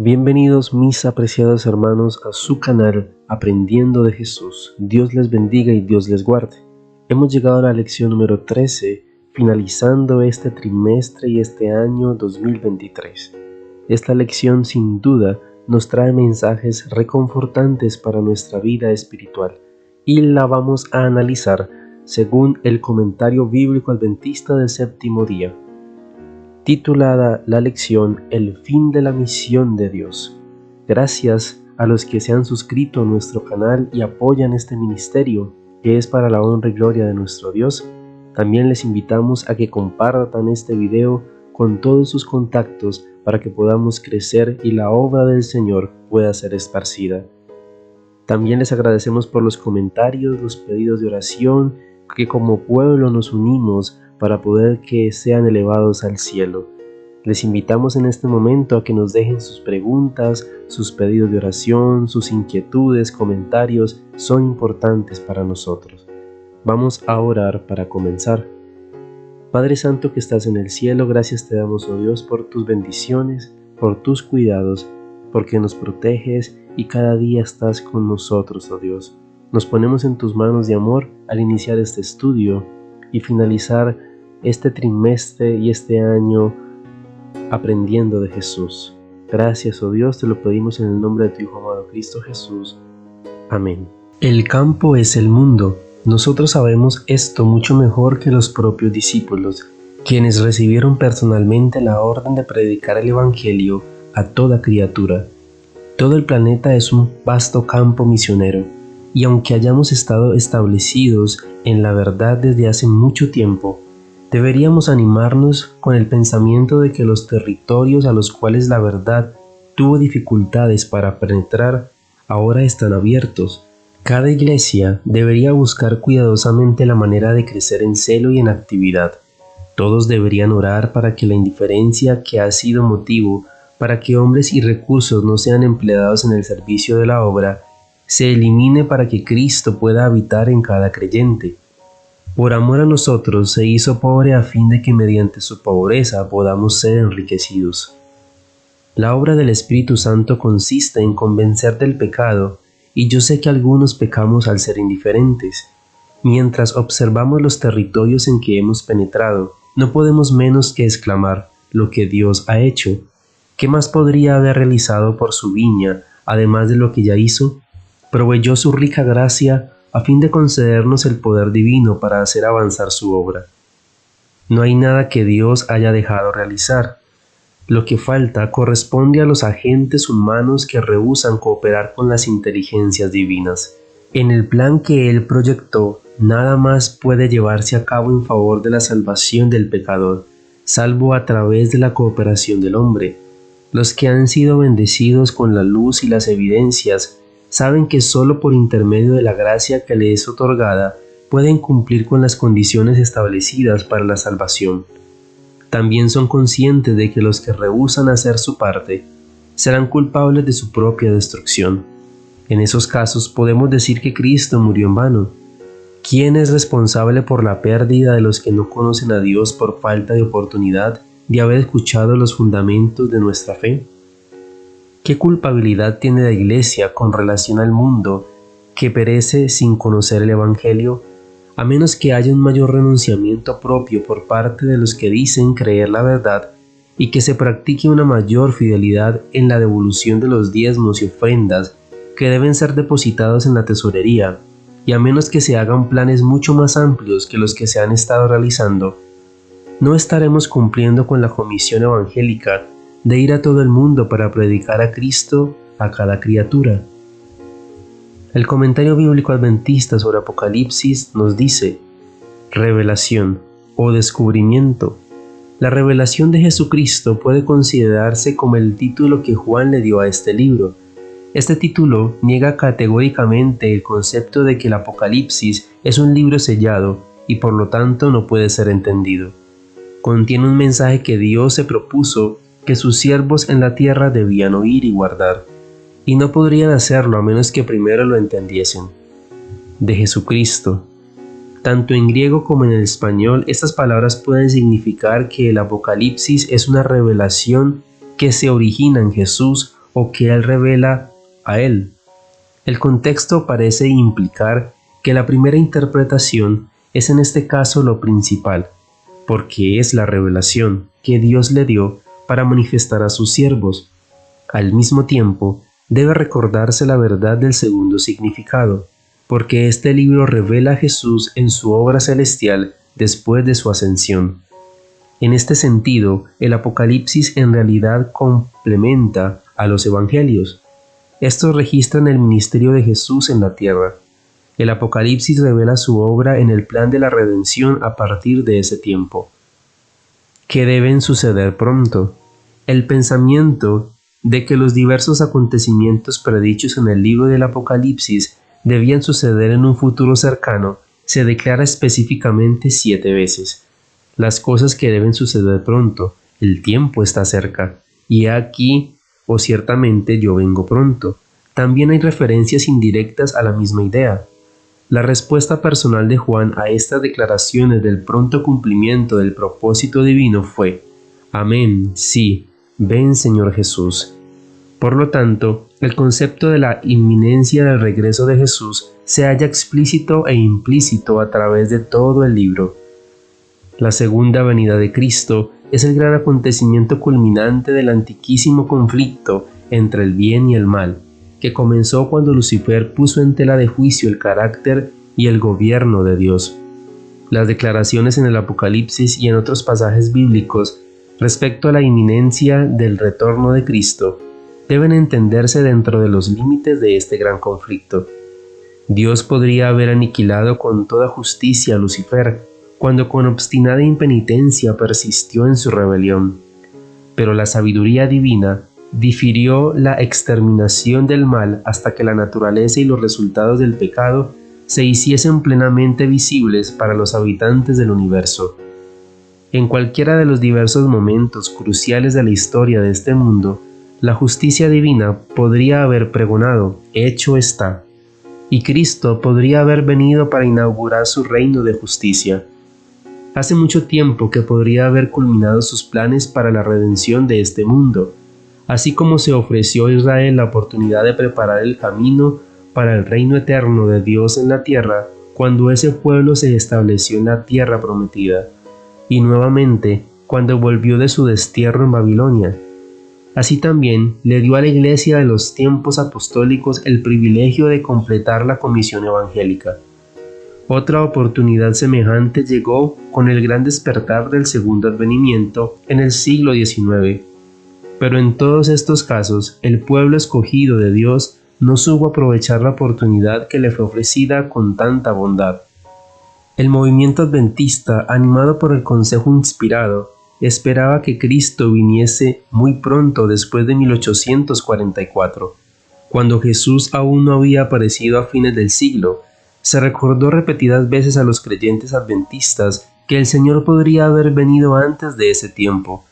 Bienvenidos mis apreciados hermanos a su canal Aprendiendo de Jesús. Dios les bendiga y Dios les guarde. Hemos llegado a la lección número 13, finalizando este trimestre y este año 2023. Esta lección sin duda nos trae mensajes reconfortantes para nuestra vida espiritual y la vamos a analizar según el comentario bíblico adventista del séptimo día, titulada la lección El fin de la misión de Dios. Gracias a los que se han suscrito a nuestro canal y apoyan este ministerio, que es para la honra y gloria de nuestro Dios. También les invitamos a que compartan este video con todos sus contactos para que podamos crecer y la obra del Señor pueda ser esparcida. También les agradecemos por los comentarios, los pedidos de oración, que como pueblo nos unimos para poder que sean elevados al cielo. Les invitamos en este momento a que nos dejen sus preguntas, sus pedidos de oración, sus inquietudes, comentarios, son importantes para nosotros. Vamos a orar para comenzar. Padre Santo que estás en el cielo, gracias te damos, oh Dios, por tus bendiciones, por tus cuidados, porque nos proteges y cada día estás con nosotros, oh Dios. Nos ponemos en tus manos de amor al iniciar este estudio y finalizar este trimestre y este año aprendiendo de Jesús. Gracias, oh Dios, te lo pedimos en el nombre de tu Hijo amado Cristo Jesús. Amén. El campo es el mundo. Nosotros sabemos esto mucho mejor que los propios discípulos, quienes recibieron personalmente la orden de predicar el Evangelio a toda criatura. Todo el planeta es un vasto campo misionero, y aunque hayamos estado establecidos en la verdad desde hace mucho tiempo, deberíamos animarnos con el pensamiento de que los territorios a los cuales la verdad tuvo dificultades para penetrar ahora están abiertos. Cada iglesia debería buscar cuidadosamente la manera de crecer en celo y en actividad. Todos deberían orar para que la indiferencia que ha sido motivo para que hombres y recursos no sean empleados en el servicio de la obra se elimine para que Cristo pueda habitar en cada creyente. Por amor a nosotros se hizo pobre a fin de que mediante su pobreza podamos ser enriquecidos. La obra del Espíritu Santo consiste en convencer del pecado, y yo sé que algunos pecamos al ser indiferentes. Mientras observamos los territorios en que hemos penetrado, no podemos menos que exclamar: lo que Dios ha hecho. ¿Qué más podría haber realizado por su viña, además de lo que ya hizo? Proveyó su rica gracia a fin de concedernos el poder divino para hacer avanzar su obra. No hay nada que Dios haya dejado realizar. Lo que falta corresponde a los agentes humanos que rehúsan cooperar con las inteligencias divinas. En el plan que Él proyectó, nada más puede llevarse a cabo en favor de la salvación del pecador, salvo a través de la cooperación del hombre. Los que han sido bendecidos con la luz y las evidencias saben que solo por intermedio de la gracia que les es otorgada pueden cumplir con las condiciones establecidas para la salvación. También son conscientes de que los que rehúsan hacer su parte serán culpables de su propia destrucción. En esos casos podemos decir que Cristo murió en vano. ¿Quién es responsable por la pérdida de los que no conocen a Dios por falta de oportunidad de haber escuchado los fundamentos de nuestra fe? ¿Qué culpabilidad tiene la Iglesia con relación al mundo que perece sin conocer el Evangelio, a menos que haya un mayor renunciamiento propio por parte de los que dicen creer la verdad y que se practique una mayor fidelidad en la devolución de los diezmos y ofrendas que deben ser depositados en la tesorería, y a menos que se hagan planes mucho más amplios que los que se han estado realizando? No estaremos cumpliendo con la comisión evangélica de ir a todo el mundo para predicar a Cristo a cada criatura. El comentario bíblico adventista sobre Apocalipsis nos dice: revelación o descubrimiento. La revelación de Jesucristo puede considerarse como el título que Juan le dio a este libro. Este título niega categóricamente el concepto de que el Apocalipsis es un libro sellado y por lo tanto no puede ser entendido. Contiene un mensaje que Dios se propuso que sus siervos en la tierra debían oír y guardar, y no podrían hacerlo a menos que primero lo entendiesen. De Jesucristo. Tanto en griego como en el español, estas palabras pueden significar que el Apocalipsis es una revelación que se origina en Jesús o que Él revela a Él. El contexto parece implicar que la primera interpretación es en este caso lo principal, porque es la revelación que Dios le dio para manifestar a sus siervos. Al mismo tiempo, debe recordarse la verdad del segundo significado, porque este libro revela a Jesús en su obra celestial después de su ascensión. En este sentido, el Apocalipsis en realidad complementa a los Evangelios. Estos registran el ministerio de Jesús en la tierra. El Apocalipsis revela su obra en el plan de la redención a partir de ese tiempo, que deben suceder pronto. El pensamiento de que los diversos acontecimientos predichos en el libro del Apocalipsis debían suceder en un futuro cercano se declara específicamente 7 veces. Las cosas que deben suceder pronto, el tiempo está cerca, y aquí, o ciertamente yo vengo pronto. También hay referencias indirectas a la misma idea. La respuesta personal de Juan a estas declaraciones del pronto cumplimiento del propósito divino fue: Amén, sí, ven Señor Jesús. Por lo tanto, el concepto de la inminencia del regreso de Jesús se halla explícito e implícito a través de todo el libro. La segunda venida de Cristo es el gran acontecimiento culminante del antiquísimo conflicto entre el bien y el mal, que comenzó cuando Lucifer puso en tela de juicio el carácter y el gobierno de Dios. Las declaraciones en el Apocalipsis y en otros pasajes bíblicos respecto a la inminencia del retorno de Cristo deben entenderse dentro de los límites de este gran conflicto. Dios podría haber aniquilado con toda justicia a Lucifer cuando con obstinada impenitencia persistió en su rebelión, pero la sabiduría divina difirió la exterminación del mal hasta que la naturaleza y los resultados del pecado se hiciesen plenamente visibles para los habitantes del universo. En cualquiera de los diversos momentos cruciales de la historia de este mundo, la justicia divina podría haber pregonado: hecho está, y Cristo podría haber venido para inaugurar su reino de justicia. Hace mucho tiempo que podría haber culminado sus planes para la redención de este mundo, así como se ofreció a Israel la oportunidad de preparar el camino para el reino eterno de Dios en la tierra cuando ese pueblo se estableció en la tierra prometida, y nuevamente cuando volvió de su destierro en Babilonia. Así también le dio a la Iglesia de los tiempos apostólicos el privilegio de completar la comisión evangélica. Otra oportunidad semejante llegó con el gran despertar del segundo advenimiento en el siglo XIX. Pero en todos estos casos, el pueblo escogido de Dios no supo aprovechar la oportunidad que le fue ofrecida con tanta bondad. El movimiento adventista, animado por el consejo inspirado, esperaba que Cristo viniese muy pronto después de 1844. Cuando Jesús aún no había aparecido a fines del siglo, se recordó repetidas veces a los creyentes adventistas que el Señor podría haber venido antes de ese tiempo.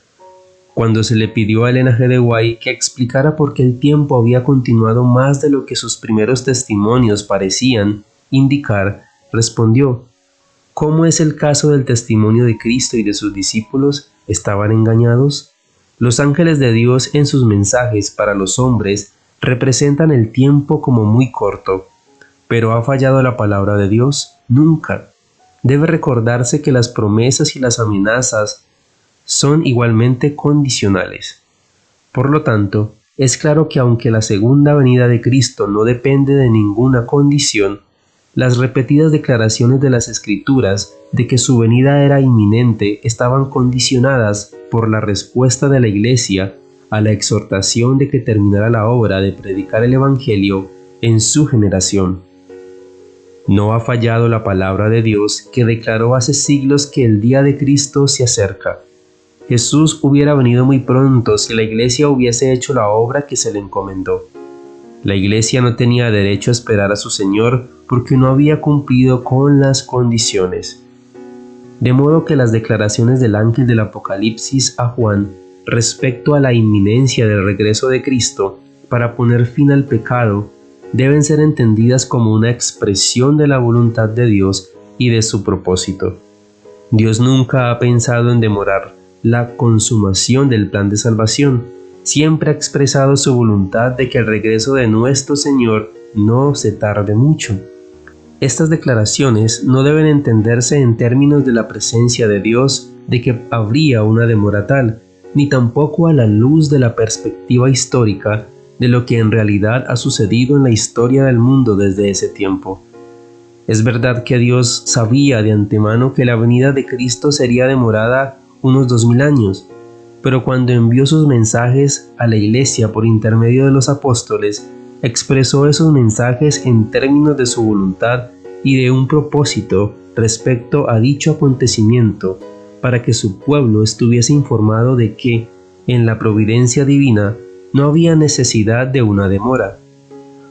Cuando se le pidió a Elena G. de White que explicara por qué el tiempo había continuado más de lo que sus primeros testimonios parecían indicar, respondió: ¿cómo es el caso del testimonio de Cristo y de sus discípulos? ¿Estaban engañados? Los ángeles de Dios en sus mensajes para los hombres representan el tiempo como muy corto. ¿Pero ha fallado la palabra de Dios? Nunca. Debe recordarse que las promesas y las amenazas son igualmente condicionales. Por lo tanto, es claro que aunque la segunda venida de Cristo no depende de ninguna condición, las repetidas declaraciones de las Escrituras de que su venida era inminente estaban condicionadas por la respuesta de la Iglesia a la exhortación de que terminara la obra de predicar el Evangelio en su generación. No ha fallado la palabra de Dios que declaró hace siglos que el día de Cristo se acerca. Jesús hubiera venido muy pronto si la Iglesia hubiese hecho la obra que se le encomendó. La Iglesia no tenía derecho a esperar a su Señor porque no había cumplido con las condiciones. De modo que las declaraciones del ángel del Apocalipsis a Juan respecto a la inminencia del regreso de Cristo para poner fin al pecado deben ser entendidas como una expresión de la voluntad de Dios y de su propósito. Dios nunca ha pensado en demorar la consumación del plan de salvación. siempre ha expresado su voluntad de que el regreso de nuestro Señor no se tarde mucho. Estas declaraciones no deben entenderse en términos de la presencia de Dios, de que habría una demora tal, ni tampoco a la luz de la perspectiva histórica de lo que en realidad ha sucedido en la historia del mundo desde ese tiempo. Es verdad que Dios sabía de antemano que la venida de Cristo sería demorada unos 2000 años, pero cuando envió sus mensajes a la Iglesia por intermedio de los apóstoles, expresó esos mensajes en términos de su voluntad y de un propósito respecto a dicho acontecimiento, para que su pueblo estuviese informado de que, en la providencia divina, no había necesidad de una demora.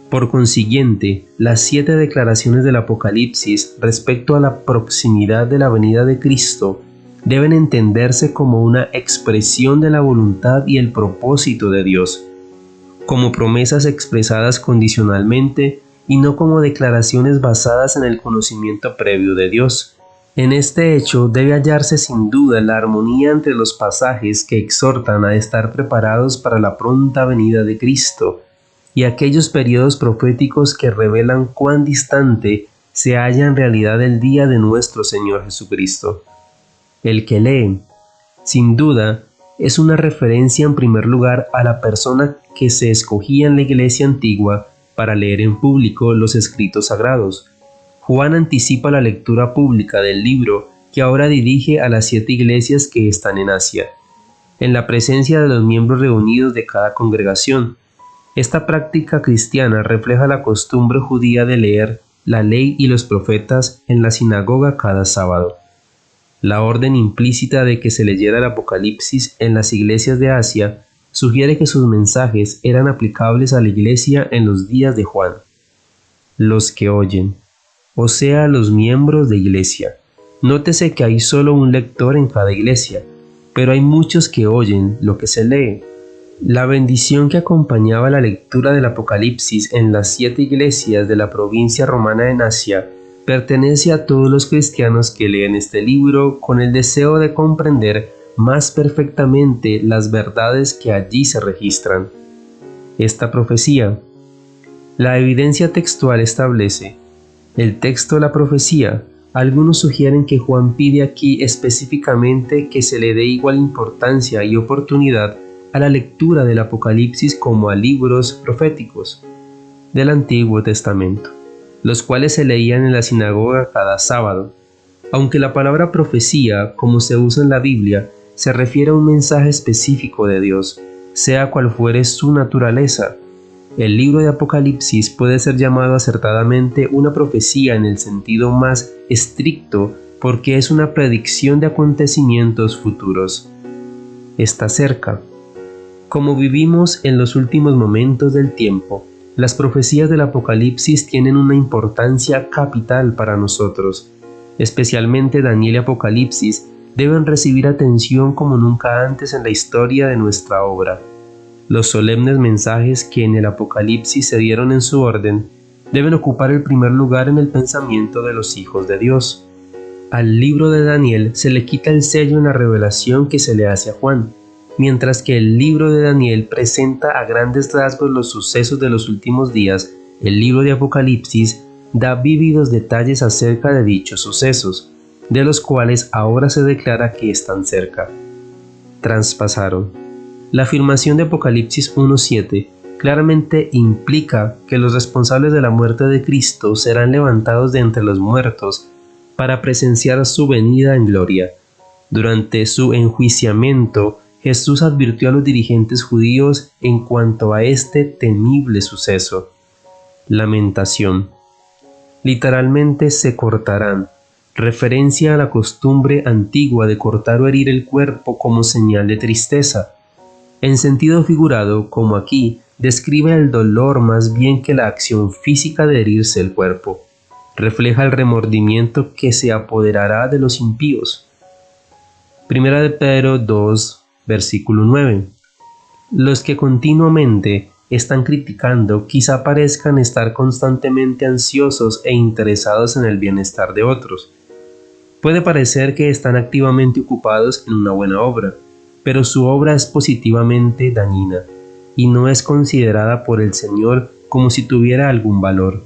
Por consiguiente, las 7 declaraciones del Apocalipsis respecto a la proximidad de la venida de Cristo deben entenderse como una expresión de la voluntad y el propósito de Dios, como promesas expresadas condicionalmente y no como declaraciones basadas en el conocimiento previo de Dios. En este hecho debe hallarse sin duda la armonía entre los pasajes que exhortan a estar preparados para la pronta venida de Cristo y aquellos periodos proféticos que revelan cuán distante se halla en realidad el día de nuestro Señor Jesucristo. El que lee, sin duda, es una referencia en primer lugar a la persona que se escogía en la iglesia antigua para leer en público los escritos sagrados. Juan anticipa la lectura pública del libro que ahora dirige a las 7 iglesias que están en Asia, en la presencia de los miembros reunidos de cada congregación. Esta práctica cristiana refleja la costumbre judía de leer la ley y los profetas en la sinagoga cada sábado. La orden implícita de que se leyera el Apocalipsis en las iglesias de Asia sugiere que sus mensajes eran aplicables a la iglesia en los días de Juan. Los que oyen, o sea, los miembros de iglesia. Nótese que hay solo un lector en cada iglesia, pero hay muchos que oyen lo que se lee. La bendición que acompañaba la lectura del Apocalipsis en las 7 iglesias de la provincia romana en Asia pertenece a todos los cristianos que leen este libro con el deseo de comprender más perfectamente las verdades que allí se registran. Esta profecía. La evidencia textual establece el texto de la profecía. Algunos sugieren que Juan pide aquí específicamente que se le dé igual importancia y oportunidad a la lectura del Apocalipsis como a libros proféticos del Antiguo Testamento, los cuales se leían en la sinagoga cada sábado. Aunque la palabra profecía, como se usa en la Biblia, se refiere a un mensaje específico de Dios, sea cual fuere su naturaleza, el libro de Apocalipsis puede ser llamado acertadamente una profecía en el sentido más estricto porque es una predicción de acontecimientos futuros. Está cerca. Como vivimos en los últimos momentos del tiempo, las profecías del Apocalipsis tienen una importancia capital para nosotros. Especialmente Daniel y Apocalipsis deben recibir atención como nunca antes en la historia de nuestra obra. Los solemnes mensajes que en el Apocalipsis se dieron en su orden deben ocupar el primer lugar en el pensamiento de los hijos de Dios. Al libro de Daniel se le quita el sello en la revelación que se le hace a Juan, mientras que el libro de Daniel presenta a grandes rasgos los sucesos de los últimos días. El libro de Apocalipsis da vívidos detalles acerca de dichos sucesos, de los cuales ahora se declara que están cerca. Traspasaron. La afirmación de Apocalipsis 1:7 claramente implica que los responsables de la muerte de Cristo serán levantados de entre los muertos para presenciar su venida en gloria. Durante su enjuiciamiento, Jesús advirtió a los dirigentes judíos en cuanto a este temible suceso. Lamentación. Literalmente se cortarán, referencia a la costumbre antigua de cortar o herir el cuerpo como señal de tristeza. En sentido figurado, como aquí, describe el dolor más bien que la acción física de herirse el cuerpo. Refleja el remordimiento que se apoderará de los impíos. Primera de Pedro 2, versículo 9. Los que continuamente están criticando quizá parezcan estar constantemente ansiosos e interesados en el bienestar de otros. Puede parecer que están activamente ocupados en una buena obra, pero su obra es positivamente dañina y no es considerada por el Señor como si tuviera algún valor.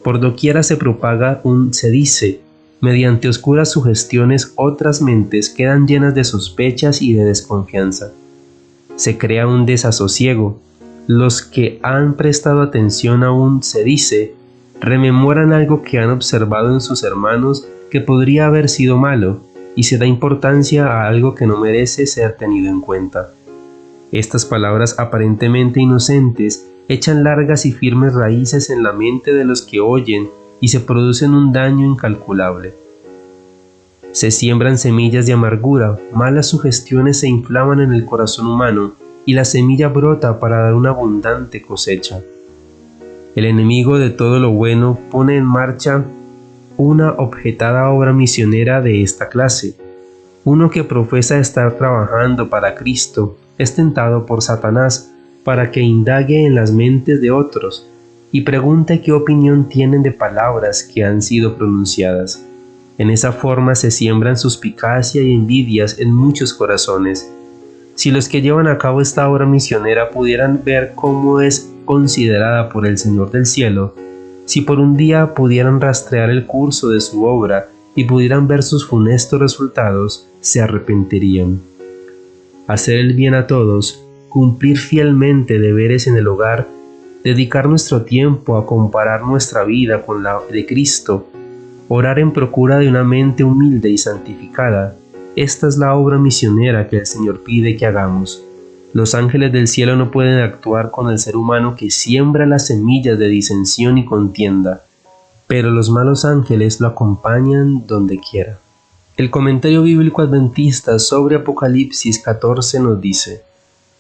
Por doquiera se propaga un se dice. Mediante oscuras sugestiones otras mentes quedan llenas de sospechas y de desconfianza. Se crea un desasosiego. Los que han prestado atención a un se dice, rememoran algo que han observado en sus hermanos que podría haber sido malo, y se da importancia a algo que no merece ser tenido en cuenta. Estas palabras aparentemente inocentes echan largas y firmes raíces en la mente de los que oyen y se producen un daño incalculable. Se siembran semillas de amargura, malas sugestiones se inflaman en el corazón humano y la semilla brota para dar una abundante cosecha. El enemigo de todo lo bueno pone en marcha una objetada obra misionera de esta clase. Uno que profesa estar trabajando para Cristo es tentado por Satanás para que indague en las mentes de otros y pregunte qué opinión tienen de palabras que han sido pronunciadas. En esa forma se siembran suspicacia y envidias en muchos corazones. Si los que llevan a cabo esta obra misionera pudieran ver cómo es considerada por el Señor del cielo, si por un día pudieran rastrear el curso de su obra y pudieran ver sus funestos resultados, se arrepentirían. Hacer el bien a todos, cumplir fielmente deberes en el hogar, dedicar nuestro tiempo a comparar nuestra vida con la de Cristo, orar en procura de una mente humilde y santificada. Esta es la obra misionera que el Señor pide que hagamos. Los ángeles del cielo no pueden actuar con el ser humano que siembra las semillas de disensión y contienda, pero los malos ángeles lo acompañan donde quiera. El comentario bíblico adventista sobre Apocalipsis 14 nos dice: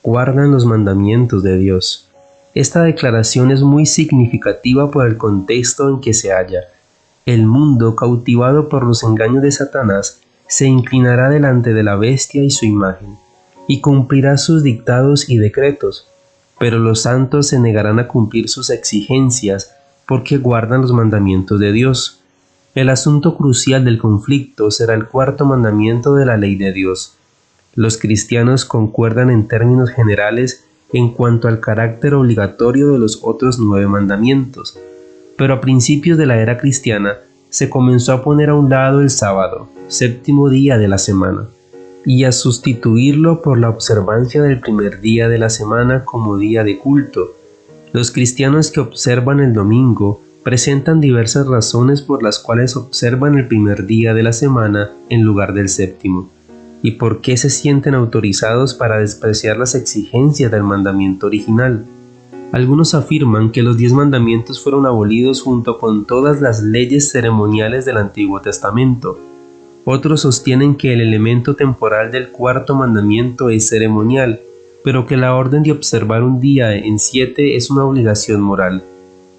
guardan los mandamientos de Dios. Esta declaración es muy significativa por el contexto en que se halla. El mundo, cautivado por los engaños de Satanás, se inclinará delante de la bestia y su imagen, y cumplirá sus dictados y decretos, pero los santos se negarán a cumplir sus exigencias porque guardan los mandamientos de Dios. El asunto crucial del conflicto será el cuarto mandamiento de la ley de Dios. Los cristianos concuerdan en términos generales en cuanto al carácter obligatorio de los otros 9 mandamientos, pero a principios de la era cristiana se comenzó a poner a un lado el sábado, 7º día de la semana, y a sustituirlo por la observancia del primer día de la semana como día de culto. Los cristianos que observan el domingo presentan diversas razones por las cuales observan el primer día de la semana en lugar del 7º, y por qué se sienten autorizados para despreciar las exigencias del mandamiento original. Algunos afirman que los 10 mandamientos fueron abolidos junto con todas las leyes ceremoniales del Antiguo Testamento. Otros sostienen que el elemento temporal del cuarto mandamiento es ceremonial, pero que la orden de observar un día en 7 es una obligación moral.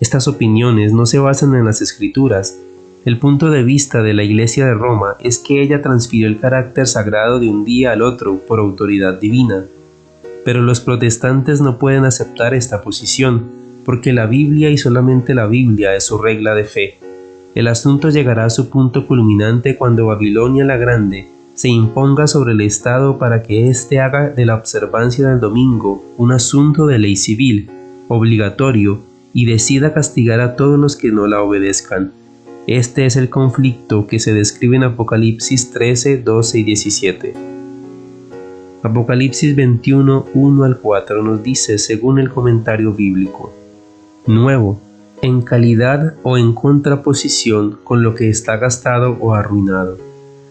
Estas opiniones no se basan en las Escrituras. El punto de vista de la Iglesia de Roma es que ella transfirió el carácter sagrado de un día al otro por autoridad divina. Pero los protestantes no pueden aceptar esta posición, porque la Biblia y solamente la Biblia es su regla de fe. El asunto llegará a su punto culminante cuando Babilonia la Grande se imponga sobre el Estado para que éste haga de la observancia del domingo un asunto de ley civil, obligatorio, y decida castigar a todos los que no la obedezcan. Este es el conflicto que se describe en Apocalipsis 13, 12 y 17. Apocalipsis 21, 1 al 4 nos dice, según el comentario bíblico: nuevo, en calidad o en contraposición con lo que está gastado o arruinado.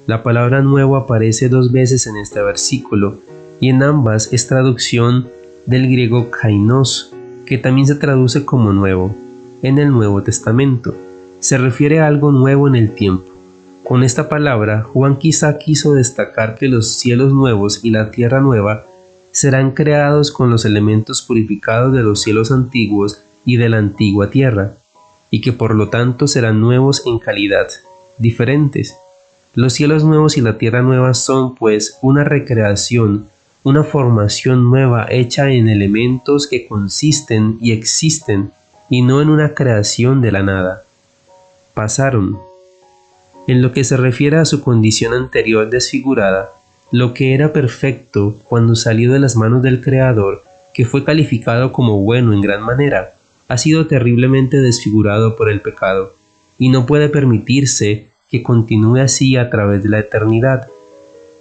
La palabra nuevo aparece 2 veces en este versículo, y en ambas es traducción del griego kainos, que también se traduce como nuevo en el Nuevo Testamento. Se refiere a algo nuevo en el tiempo. Con esta palabra, Juan quizá quiso destacar que los cielos nuevos y la tierra nueva serán creados con los elementos purificados de los cielos antiguos y de la antigua tierra, y que por lo tanto serán nuevos en calidad, diferentes. Los cielos nuevos y la tierra nueva son, pues, una recreación, una formación nueva hecha en elementos que consisten y existen, y no en una creación de la nada. Pasaron. En lo que se refiere a su condición anterior desfigurada, Lo que era perfecto cuando salió de las manos del Creador, que fue calificado como bueno en gran manera, ha sido terriblemente desfigurado por el pecado, y no puede permitirse que continúe así a través de la eternidad.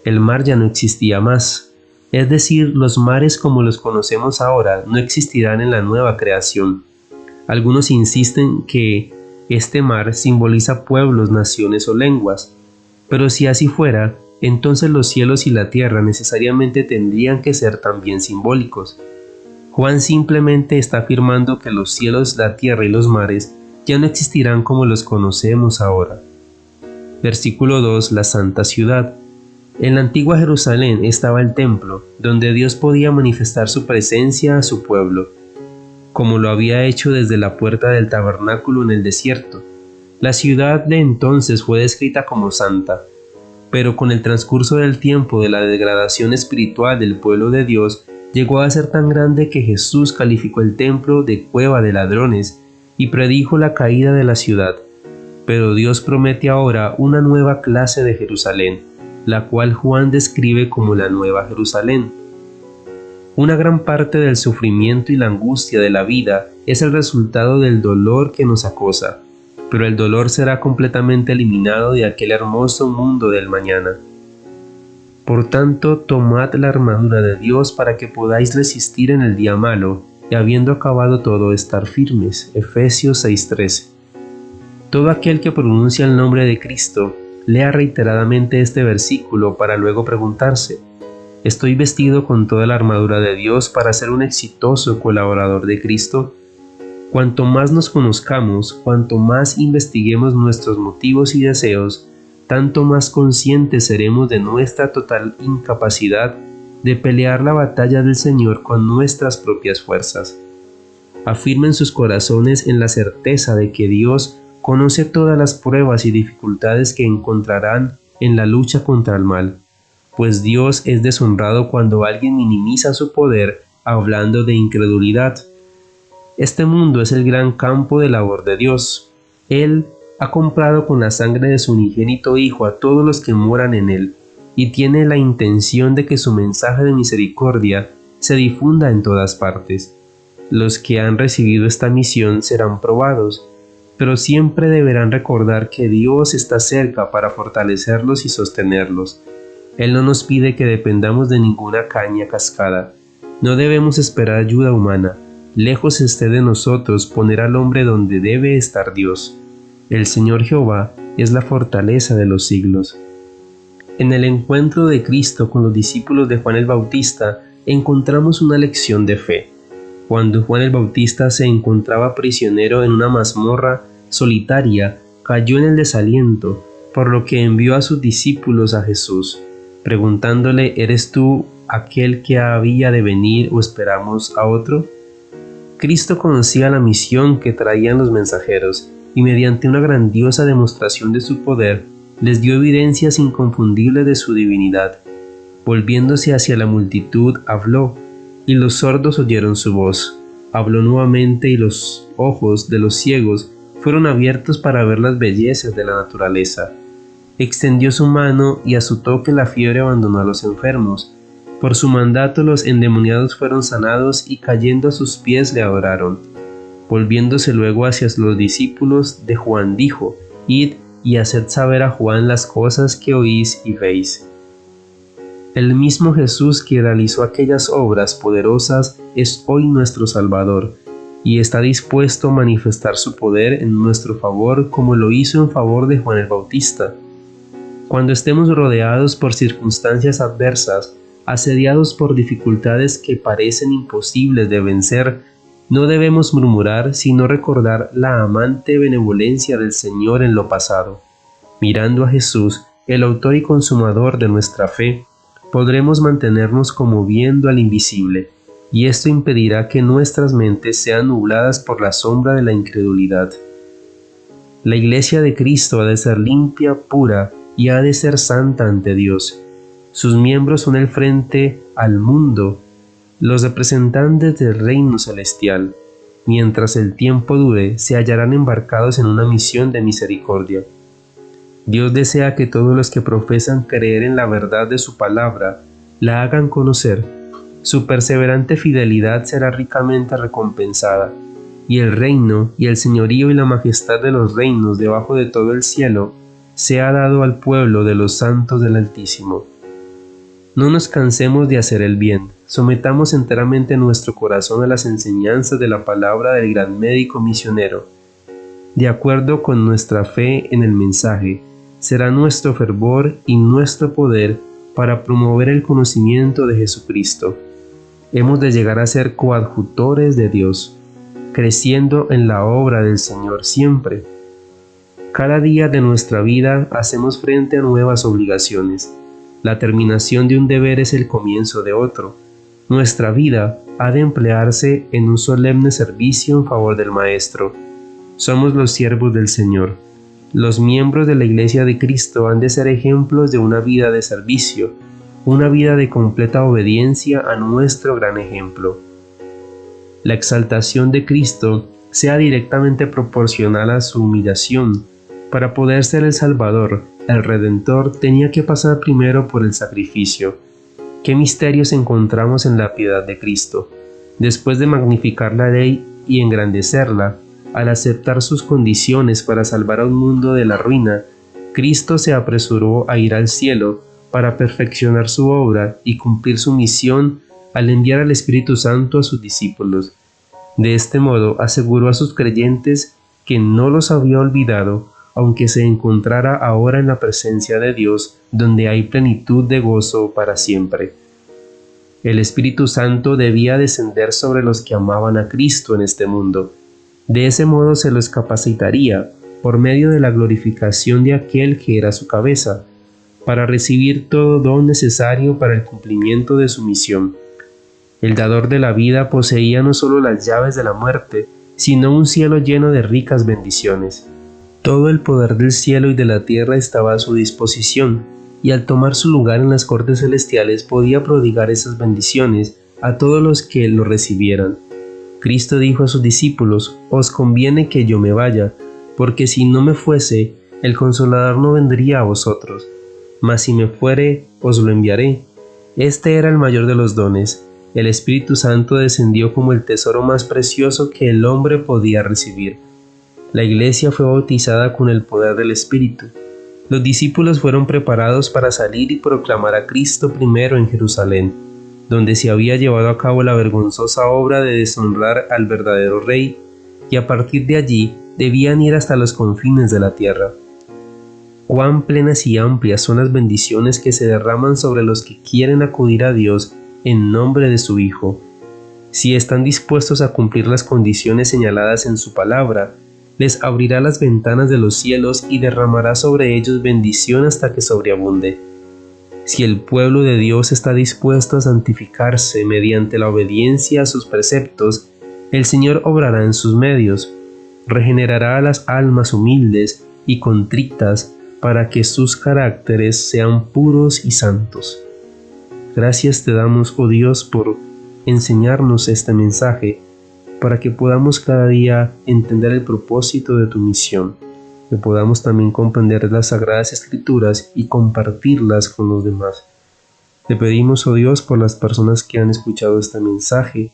El mar ya no existía más, es decir, los mares como los conocemos ahora no existirán en la nueva creación. Algunos insisten que este mar simboliza pueblos, naciones o lenguas, pero si así fuera, entonces los cielos y la tierra necesariamente tendrían que ser también simbólicos. Juan simplemente está afirmando que los cielos, la tierra y los mares ya no existirán como los conocemos ahora. Versículo 2. La Santa Ciudad. En la antigua Jerusalén estaba el templo, donde Dios podía manifestar su presencia a su pueblo, como lo había hecho desde la puerta del tabernáculo en el desierto. La ciudad de entonces fue descrita como santa, pero con el transcurso del tiempo de la degradación espiritual del pueblo de Dios, llegó a ser tan grande que Jesús calificó el templo de cueva de ladrones y predijo la caída de la ciudad. Pero Dios promete ahora una nueva clase de Jerusalén, la cual Juan describe como la Nueva Jerusalén. Una gran parte del sufrimiento y la angustia de la vida es el resultado del dolor que nos acosa, pero el dolor será completamente eliminado de aquel hermoso mundo del mañana. Por tanto, tomad la armadura de Dios para que podáis resistir en el día malo, y habiendo acabado todo, estar firmes. Efesios 6:13. Todo aquel que pronuncia el nombre de Cristo, lea reiteradamente este versículo para luego preguntarse: ¿estoy vestido con toda la armadura de Dios para ser un exitoso colaborador de Cristo? Cuanto más nos conozcamos, cuanto más investiguemos nuestros motivos y deseos, tanto más conscientes seremos de nuestra total incapacidad de pelear la batalla del Señor con nuestras propias fuerzas. Afirmen sus corazones en la certeza de que Dios conoce todas las pruebas y dificultades que encontrarán en la lucha contra el mal, pues Dios es deshonrado cuando alguien minimiza su poder hablando de incredulidad. Este mundo es el gran campo de labor de Dios. Él ha comprado con la sangre de su unigénito Hijo a todos los que moran en Él, y tiene la intención de que su mensaje de misericordia se difunda en todas partes. Los que han recibido esta misión serán probados, pero siempre deberán recordar que Dios está cerca para fortalecerlos y sostenerlos. Él no nos pide que dependamos de ninguna caña cascada. No debemos esperar ayuda humana. Lejos esté de nosotros poner al hombre donde debe estar Dios. El Señor Jehová es la fortaleza de los siglos. En el encuentro de Cristo con los discípulos de Juan el Bautista encontramos una lección de fe. Cuando Juan el Bautista se encontraba prisionero en una mazmorra solitaria, cayó en el desaliento, por lo que envió a sus discípulos a Jesús, preguntándole: ¿eres tú aquel que había de venir o esperamos a otro? Cristo conocía la misión que traían los mensajeros y mediante una grandiosa demostración de su poder les dio evidencias inconfundibles de su divinidad. Volviéndose hacia la multitud, habló, y los sordos oyeron su voz. Habló nuevamente y los ojos de los ciegos fueron abiertos para ver las bellezas de la naturaleza. Extendió su mano y a su toque la fiebre abandonó a los enfermos. Por su mandato los endemoniados fueron sanados y cayendo a sus pies le adoraron. Volviéndose luego hacia los discípulos de Juan dijo: Id y haced saber a Juan las cosas que oís y veis. El mismo Jesús que realizó aquellas obras poderosas es hoy nuestro Salvador y está dispuesto a manifestar su poder en nuestro favor como lo hizo en favor de Juan el Bautista. Cuando estemos rodeados por circunstancias adversas, asediados por dificultades que parecen imposibles de vencer, no debemos murmurar sino recordar la amante benevolencia del Señor en lo pasado. Mirando a Jesús, el autor y consumador de nuestra fe, podremos mantenernos como viendo al invisible, y esto impedirá que nuestras mentes sean nubladas por la sombra de la incredulidad. La Iglesia de Cristo ha de ser limpia, pura y ha de ser santa ante Dios. Sus miembros son el frente al mundo, los representantes del reino celestial. Mientras el tiempo dure, se hallarán embarcados en una misión de misericordia. Dios desea que todos los que profesan creer en la verdad de su palabra la hagan conocer. Su perseverante fidelidad será ricamente recompensada, y el reino y el señorío y la majestad de los reinos debajo de todo el cielo sea dado al pueblo de los santos del Altísimo. No nos cansemos de hacer el bien, sometamos enteramente nuestro corazón a las enseñanzas de la palabra del gran médico misionero. De acuerdo con nuestra fe en el mensaje, será nuestro fervor y nuestro poder para promover el conocimiento de Jesucristo. Hemos de llegar a ser coadjutores de Dios, creciendo en la obra del Señor siempre. Cada día de nuestra vida hacemos frente a nuevas obligaciones. La terminación de un deber es el comienzo de otro. Nuestra vida ha de emplearse en un solemne servicio en favor del Maestro. Somos los siervos del Señor. Los miembros de la Iglesia de Cristo han de ser ejemplos de una vida de servicio, una vida de completa obediencia a nuestro gran ejemplo. La exaltación de Cristo sea directamente proporcional a su humillación. Para poder ser el Salvador, el Redentor tenía que pasar primero por el sacrificio. ¿Qué misterios encontramos en la piedad de Cristo? Después de magnificar la ley y engrandecerla, al aceptar sus condiciones para salvar a un mundo de la ruina, Cristo se apresuró a ir al cielo para perfeccionar su obra y cumplir su misión al enviar al Espíritu Santo a sus discípulos. De este modo aseguró a sus creyentes que no los había olvidado, aunque se encontrara ahora en la presencia de Dios, donde hay plenitud de gozo para siempre. El Espíritu Santo debía descender sobre los que amaban a Cristo en este mundo. De ese modo se los capacitaría, por medio de la glorificación de aquel que era su cabeza, para recibir todo don necesario para el cumplimiento de su misión. El dador de la vida poseía no solo las llaves de la muerte, sino un cielo lleno de ricas bendiciones. Todo el poder del cielo y de la tierra estaba a su disposición, y al tomar su lugar en las cortes celestiales podía prodigar esas bendiciones a todos los que lo recibieran. Cristo dijo a sus discípulos: «Os conviene que yo me vaya, porque si no me fuese, el Consolador no vendría a vosotros, mas si me fuere, os lo enviaré». Este era el mayor de los dones. El Espíritu Santo descendió como el tesoro más precioso que el hombre podía recibir. La Iglesia fue bautizada con el poder del Espíritu. Los discípulos fueron preparados para salir y proclamar a Cristo primero en Jerusalén, donde se había llevado a cabo la vergonzosa obra de deshonrar al verdadero Rey, y a partir de allí debían ir hasta los confines de la tierra. Cuán plenas y amplias son las bendiciones que se derraman sobre los que quieren acudir a Dios en nombre de su Hijo. Si están dispuestos a cumplir las condiciones señaladas en su palabra, les abrirá las ventanas de los cielos y derramará sobre ellos bendición hasta que sobreabunde. Si el pueblo de Dios está dispuesto a santificarse mediante la obediencia a sus preceptos, el Señor obrará en sus medios, regenerará a las almas humildes y contritas para que sus caracteres sean puros y santos. Gracias te damos, oh Dios, por enseñarnos este mensaje, para que podamos cada día entender el propósito de tu misión, que podamos también comprender las Sagradas Escrituras y compartirlas con los demás. Te pedimos, oh Dios, por las personas que han escuchado este mensaje,